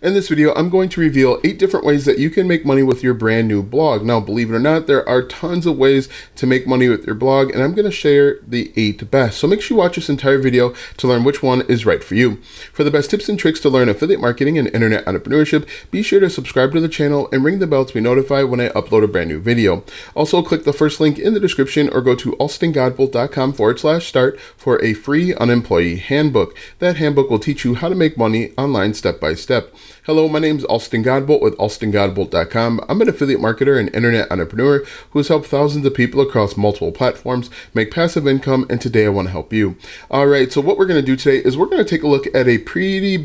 In this video, I'm going to reveal 8 different ways that you can make money with your brand new blog. Now, believe it or not, there are tons of ways to make money with your blog, and I'm going to share the 8 best. So make sure you watch this entire video to learn which one is right for you. For the best tips and tricks to learn affiliate marketing and internet entrepreneurship, be sure to subscribe to the channel and ring the bell to be notified when I upload a brand new video. Also, click the first link in the description or go to alstongodbolt.com/start for a free unemployee handbook. That handbook will teach you how to make money online step by step. Hello, my name is Alston Godbolt with alstongodbolt.com. I'm an affiliate marketer and internet entrepreneur who has helped thousands of people across multiple platforms make passive income, and today I want to help you. All right, so what we're going to do today is we're going to take a look at a pretty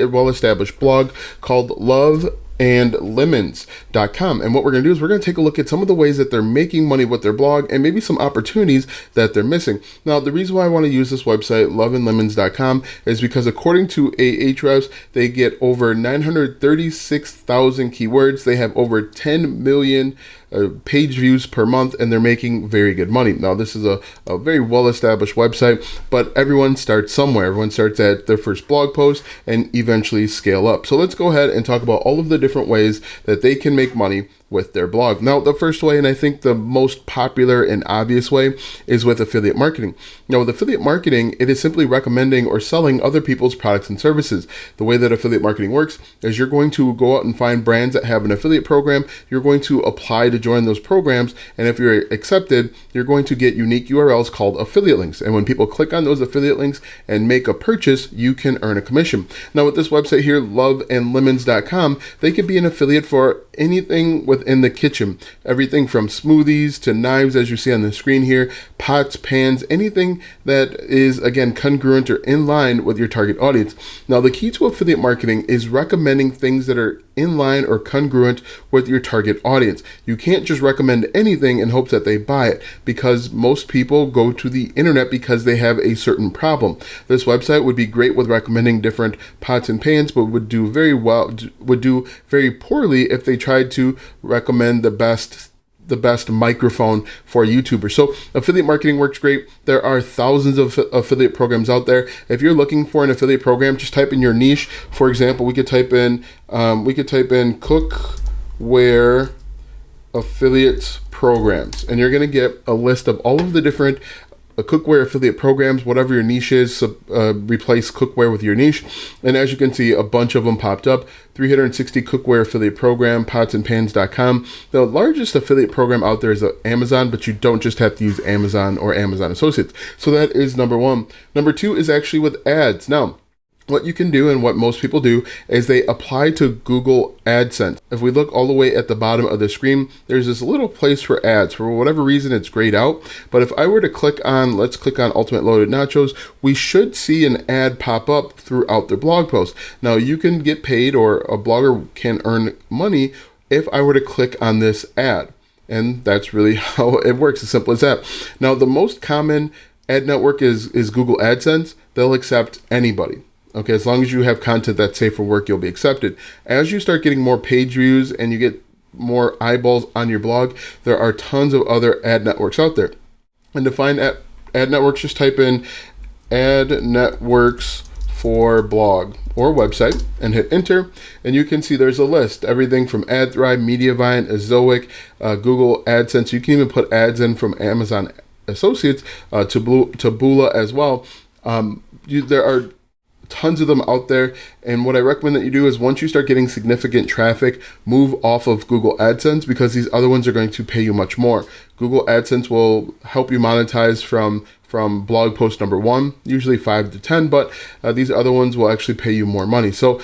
well-established blog called loveandlemons.com. And what we're going to do is we're going to take a look at some of the ways that they're making money with their blog and maybe some opportunities that they're missing. Now, the reason why I want to use this website, loveandlemons.com, is because according to Ahrefs, they get over 936,000 keywords. They have over 10 million page views per month, and they're making very good money. Now, this is a very well-established website, but everyone starts somewhere. Everyone starts at their first blog post and eventually scale up. So let's go ahead and talk about all of the different ways that they can make money with their blog. Now, the first way, and I think the most popular and obvious way, is with affiliate marketing. Now, with affiliate marketing, it is simply recommending or selling other people's products and services. The way that affiliate marketing works is you're going to go out and find brands that have an affiliate program. You're going to apply to join those programs, and if you're accepted, you're going to get unique URLs called affiliate links. And when people click on those affiliate links and make a purchase, you can earn a commission. Now, with this website here, loveandlemons.com, they could be an affiliate for anything within the kitchen, everything from smoothies to knives, as you see on the screen here, pots, pans, anything that is, again, congruent or in line with your target audience. Now, the key to affiliate marketing is recommending things that are in line or congruent with your target audience. You can't just recommend anything in hopes that they buy it, because most people go to the internet because they have a certain problem. This website would be great with recommending different pots and pans, but would do very poorly if they tried to recommend the best microphone for YouTubers. So affiliate marketing works great. There are thousands of affiliate programs out there. If you're looking for an affiliate program, just type in your niche. For example, we could type in cookware affiliate programs, and you're going to get a list of all of the different cookware affiliate programs. Whatever your niche is, replace cookware with your niche. And as you can see, a bunch of them popped up. 360 cookware affiliate program, potsandpans.com. The largest affiliate program out there is Amazon, but you don't just have to use Amazon or Amazon Associates. So that is number 1. Number 2 is actually with ads. Now, what you can do, and what most people do, is they apply to Google AdSense. If we look all the way at the bottom of the screen, there's this little place for ads. For whatever reason, it's grayed out. But if I were to click on, let's click on Ultimate Loaded Nachos, we should see an ad pop up throughout their blog post. Now, you can get paid, or a blogger can earn money if I were to click on this ad. And that's really how it works, as simple as that. Now, the most common ad network is Google AdSense. They'll accept anybody. Okay, as long as you have content that's safe for work, you'll be accepted. As you start getting more page views and you get more eyeballs on your blog, there are tons of other ad networks out there. And to find ad networks, just type in ad networks for blog or website and hit enter, and you can see there's a list. Everything from AdThrive, Mediavine, Ezoic, Google AdSense. You can even put ads in from Amazon Associates to Bula as well. There are tons of them out there, and what I recommend that you do is, once you start getting significant traffic, move off of Google AdSense, because these other ones are going to pay you much more. Google AdSense will help you monetize from blog post number 1, usually 5 to 10, but these other ones will actually pay you more money. So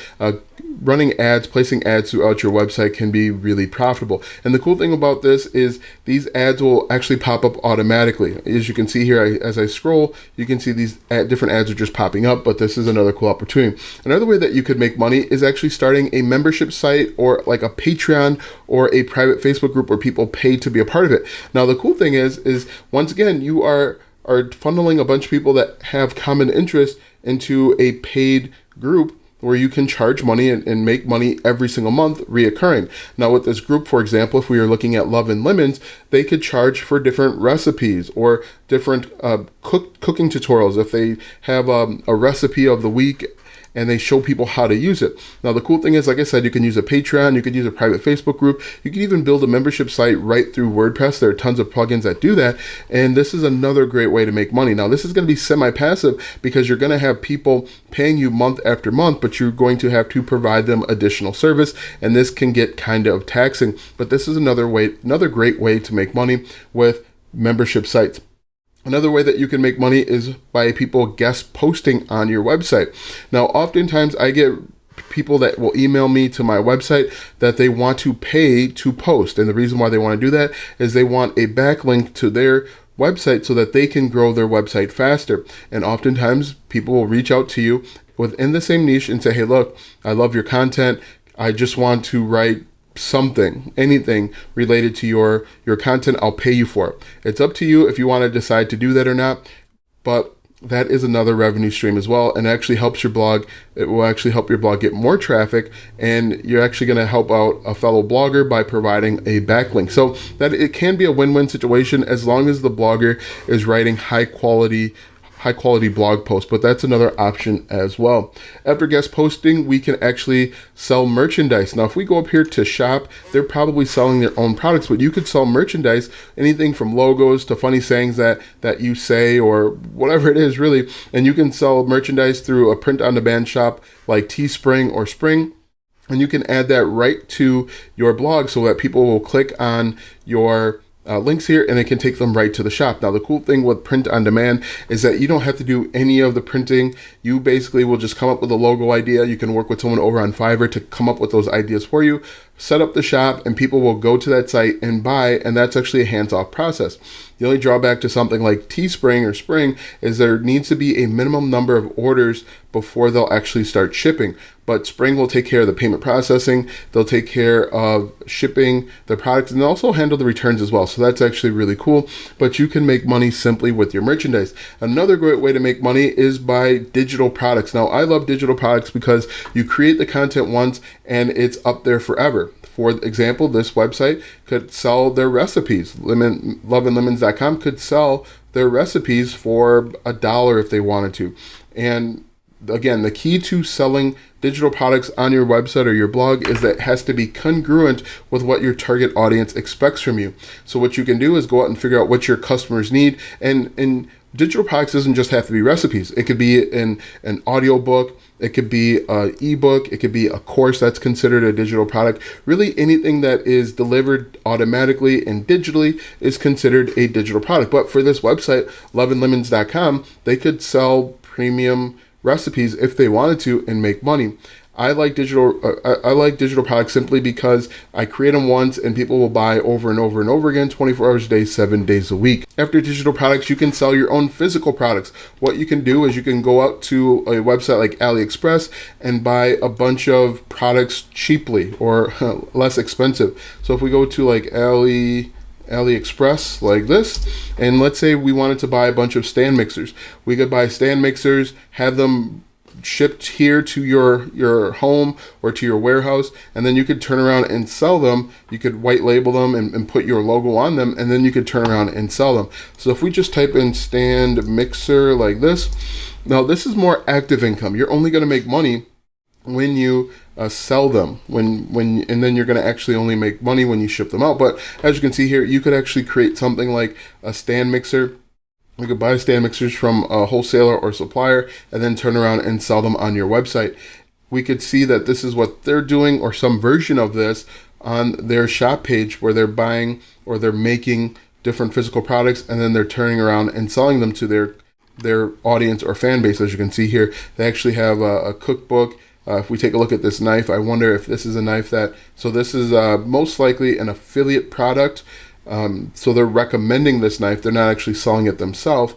running ads, placing ads throughout your website can be really profitable. And the cool thing about this is these ads will actually pop up automatically. As you can see here, as I scroll, you can see these different ads are just popping up, but this is another cool opportunity. Another way that you could make money is actually starting a membership site, or like a Patreon or a private Facebook group where people pay to be a part of it. Now, the cool thing is once again, you are funneling a bunch of people that have common interest into a paid group where you can charge money and make money every single month reoccurring. Now, with this group, for example, if we are looking at Love and Lemons, they could charge for different recipes or different cooking tutorials. If they have a recipe of the week and they show people how to use it. Now, the cool thing is, like I said, you can use a Patreon, you could use a private Facebook group, you can even build a membership site right through WordPress. There are tons of plugins that do that, and this is another great way to make money. Now, this is going to be semi-passive because you're going to have people paying you month after month, but you're going to have to provide them additional service, and this can get kind of taxing. But this is another great way to make money with membership sites. Another way that you can make money is by people guest posting on your website. Now, oftentimes I get people that will email me to my website that they want to pay to post. And the reason why they want to do that is they want a backlink to their website so that they can grow their website faster. And oftentimes people will reach out to you within the same niche and say, hey, look, I love your content. I just want to write anything related to your content. I'll pay you for it. It's up to you if you want to decide to do that or not, but that is another revenue stream as well, and it actually helps your blog. It will actually help your blog get more traffic, and you're actually going to help out a fellow blogger by providing a backlink. So that it can be a win-win situation as long as the blogger is writing high quality blog posts, but that's another option as well. After guest posting, we can actually sell merchandise. Now, if we go up here to shop, they're probably selling their own products, but you could sell merchandise, anything from logos to funny sayings that you say or whatever it is really. And you can sell merchandise through a print-on-demand shop like Teespring or Spring. And you can add that right to your blog so that people will click on your links here and it can take them right to the shop. Now, the cool thing with print on demand is that you don't have to do any of the printing. You basically will just come up with a logo idea. You can work with someone over on Fiverr to come up with those ideas for you, set up the shop, and people will go to that site and buy, and that's actually a hands-off process. The only drawback to something like Teespring or Spring is there needs to be a minimum number of orders before they'll actually start shipping. But Spring will take care of the payment processing, they'll take care of shipping the products, and they'll also handle the returns as well. So that's actually really cool, but you can make money simply with your merchandise. Another great way to make money is by digital products. Now, I love digital products because you create the content once and it's up there forever. For example, this website could sell their recipes. Loveandlemons.com could sell their recipes for $1 if they wanted to. And again, the key to selling digital products on your website or your blog is that it has to be congruent with what your target audience expects from you. So what you can do is go out and figure out what your customers need. And digital products doesn't just have to be recipes. It could be an audio book. It could be an ebook. It could be a course that's considered a digital product. Really, anything that is delivered automatically and digitally is considered a digital product. But for this website, loveandlemons.com, they could sell premium recipes if they wanted to and make money. I like digital products simply because I create them once and people will buy over and over and over again, 24 hours a day, 7 days a week. After digital products, you can sell your own physical products. What you can do is you can go out to a website like AliExpress and buy a bunch of products cheaply or less expensive. So if we go to like AliExpress like this, and let's say we wanted to buy a bunch of stand mixers. We could buy stand mixers, have them shipped here to your home or to your warehouse, and then you could turn around and sell them. You could white label them and put your logo on them, and then you could turn around and sell them. So if we just type in stand mixer like this, now this is more active income. You're only going to make money when you sell them, and then you're going to actually only make money when you ship them out. But as you can see here, you could actually create something like a stand mixer. You could buy stand mixers from a wholesaler or supplier and then turn around and sell them on your website. We could see that this is what they're doing, or some version of this, on their shop page, where they're buying or they're making different physical products and then they're turning around and selling them to their audience or fan base. As you can see here, they actually have a cookbook. If we take a look at this knife, I wonder if this is a knife so this is most likely an affiliate product. So they're recommending this knife. They're not actually selling it themselves.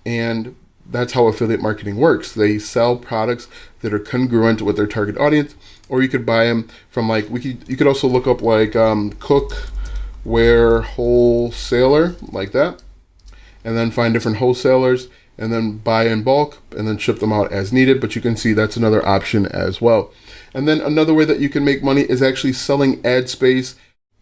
And that's how affiliate marketing works. They sell products that are congruent with their target audience, or you could buy them from you could also look up like cookware wholesaler like that, and then find different wholesalers and then buy in bulk and then ship them out as needed. But you can see that's another option as well. And then another way that you can make money is actually selling ad space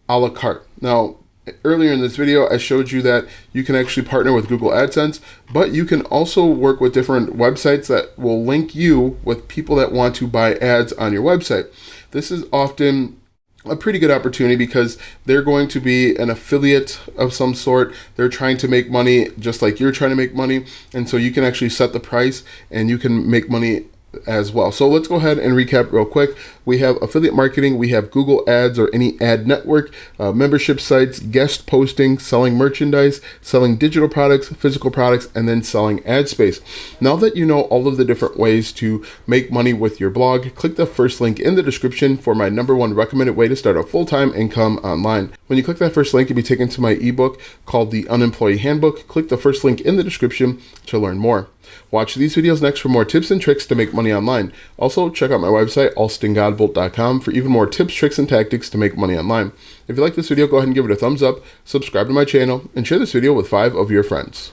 a la carte. Now, Earlier in this video, I showed you that you can actually partner with Google AdSense, but you can also work with different websites that will link you with people that want to buy ads on your website. This is often a pretty good opportunity because they're going to be an affiliate of some sort. They're trying to make money just like you're trying to make money. And so you can actually set the price and you can make money as well. So let's go ahead and recap real quick. We have affiliate marketing, we have Google Ads or any ad network, membership sites, guest posting, selling merchandise, selling digital products, physical products, and then selling ad space. Now that you know all of the different ways to make money with your blog, click the first link in the description for my #1 recommended way to start a full-time income online. When you click that first link, you'll be taken to my ebook called The Unemployee Handbook. Click the first link in the description to learn more. Watch these videos next for more tips and tricks to make money online. Also, check out my website, alstongodbolt.com, for even more tips, tricks, and tactics to make money online. If you like this video, go ahead and give it a thumbs up, subscribe to my channel, and share this video with 5 of your friends.